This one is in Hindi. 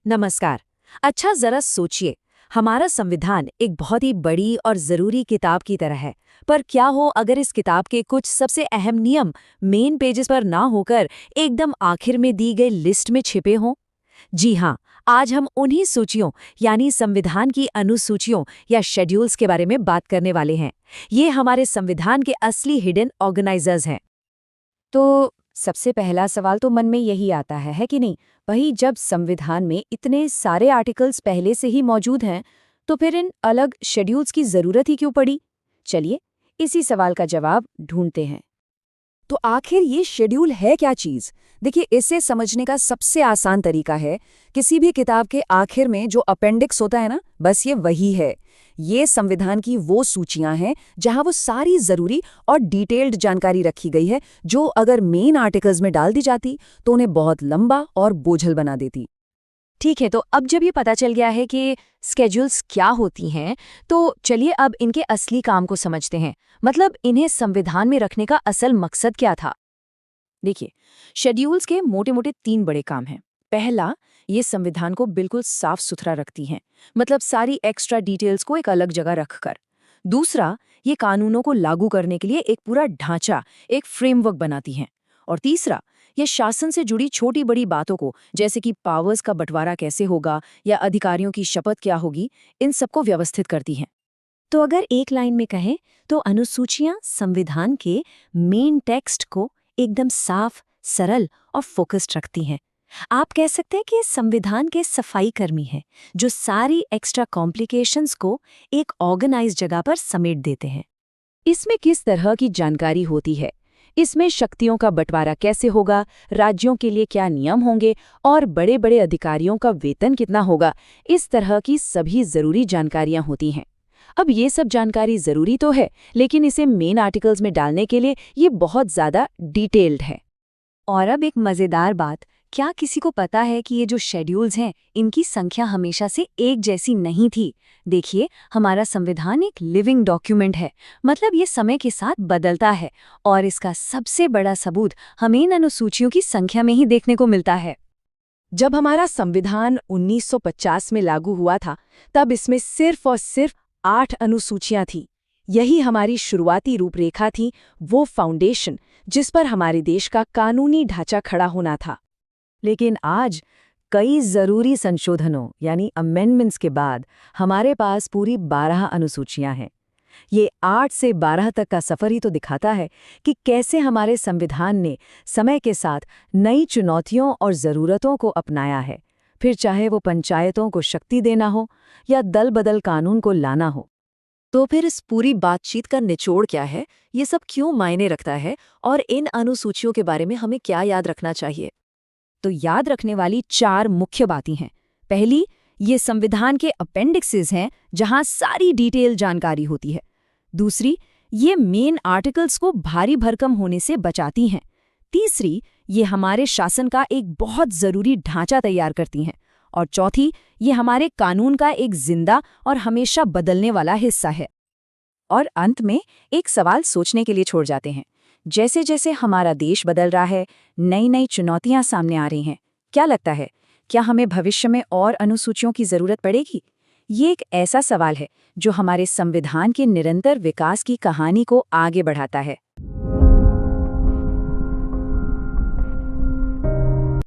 नमस्कार। अच्छा जरा सोचिए, हमारा संविधान एक बहुत ही बड़ी और जरूरी किताब की तरह है। पर क्या हो अगर इस किताब के कुछ सबसे अहम नियम मेन पेजेस पर ना होकर एकदम आखिर में दी गई लिस्ट में छिपे हों? जी हाँ, आज हम उन्हीं सूचियों यानी संविधान की अनुसूचियों या शेड्यूल्स के बारे में बात करने वाले हैं। ये हमारे संविधान के असली हिडन ऑर्गेनाइजर्स हैं। तो सबसे पहला सवाल तो मन में यही आता है कि नहीं? वही जब संविधान में इतने सारे आर्टिकल्स पहले से ही मौजूद हैं, तो फिर इन अलग शेड्यूल्स की जरूरत ही क्यों पड़ी? चलिए, इसी सवाल का जवाब ढूंढते हैं। तो आखिर ये शेड्यूल है क्या चीज? देखिए, इसे समझने का सबसे आसान तरीका है, किसी भी किताब के आखिर में जो अपेंडिक्स होता है ना, बस ये वही है। ये संविधान की वो सूचियां हैं जहां वो सारी जरूरी और डिटेल्ड जानकारी रखी गई है, जो अगर मेन आर्टिकल्स में डाल दी जाती तो उन्हें बहुत लंबा और बोझल बना देती। ठीक है, तो अब जब ये पता चल गया है कि स्केड्यूल्स क्या होती हैं, तो चलिए अब इनके असली काम को समझते हैं। मतलब इन्हें संविधान में रखने का असल मकसद क्या था? देखिए, शेड्यूल्स के मोटे मोटे 3 बड़े काम हैं। पहला, ये संविधान को बिल्कुल साफ सुथरा रखती हैं, मतलब सारी एक्स्ट्रा डिटेल्स को एक अलग जगह रखकर। दूसरा, ये कानूनों को लागू करने के लिए एक पूरा ढांचा, एक फ्रेमवर्क बनाती हैं। और तीसरा, ये शासन से जुड़ी छोटी बड़ी बातों को, जैसे कि पावर्स का बंटवारा कैसे होगा या अधिकारियों की शपथ क्या होगी, इन सबको व्यवस्थित करती हैं। तो अगर एक लाइन में कहें तो अनुसूचियां संविधान के मेन टेक्स्ट को एकदम साफ, सरल और फोकस्ड रखती हैं। आप कह सकते हैं कि ये संविधान के सफाई कर्मी हैं, जो सारी एक्स्ट्रा कॉम्प्लिकेशंस को एक ऑर्गेनाइज जगह पर समेट देते हैं। इसमें किस तरह की जानकारी होती है? इसमें शक्तियों का बंटवारा कैसे होगा, राज्यों के लिए क्या नियम होंगे और बड़े बड़े अधिकारियों का वेतन कितना होगा, इस तरह की सभी जरूरी जानकारियां होती हैं। अब ये सब जानकारी जरूरी तो है, लेकिन इसे मेन आर्टिकल्स में डालने के लिए ये बहुत ज्यादा डिटेल्ड है। और अब एक मजेदार बात, क्या किसी को पता है कि ये जो शेड्यूल्स हैं, इनकी संख्या हमेशा से एक जैसी नहीं थी? देखिए, हमारा संविधान एक लिविंग डॉक्यूमेंट है, मतलब ये समय के साथ बदलता है, और इसका सबसे बड़ा सबूत हमें इन अनुसूचियों की संख्या में ही देखने को मिलता है। जब हमारा संविधान 1950 में लागू हुआ था, तब इसमें सिर्फ और सिर्फ 8 अनुसूचियां थीं। यही हमारी शुरुआती रूपरेखा थी, वो फाउंडेशन जिस पर हमारे देश का कानूनी ढांचा खड़ा होना था। लेकिन आज कई जरूरी संशोधनों यानी अमेंडमेंट्स के बाद हमारे पास पूरी 12 अनुसूचियां हैं। ये 8 से 12 तक का सफर ही तो दिखाता है कि कैसे हमारे संविधान ने समय के साथ नई चुनौतियों और ज़रूरतों को अपनाया है, फिर चाहे वो पंचायतों को शक्ति देना हो या दल बदल कानून को लाना हो। तो फिर इस पूरी बातचीत का निचोड़ क्या है? ये सब क्यों मायने रखता है और इन अनुसूचियों के बारे में हमें क्या याद रखना चाहिए? तो याद रखने वाली 4 मुख्य बातें हैं। पहली, ये संविधान के अपेंडिक्सेस हैं जहां सारी डिटेल जानकारी होती है। दूसरी, ये मेन आर्टिकल्स को भारी भरकम होने से बचाती हैं। तीसरी, ये हमारे शासन का एक बहुत जरूरी ढांचा तैयार करती हैं। और चौथी, ये हमारे कानून का एक जिंदा और हमेशा बदलने वाला हिस्सा है। और अंत में एक सवाल सोचने के लिए छोड़ जाते हैं। जैसे जैसे हमारा देश बदल रहा है, नई नई चुनौतियां सामने आ रही हैं, क्या लगता है, क्या हमें भविष्य में और अनुसूचियों की जरूरत पड़ेगी? ये एक ऐसा सवाल है जो हमारे संविधान के निरंतर विकास की कहानी को आगे बढ़ाता है।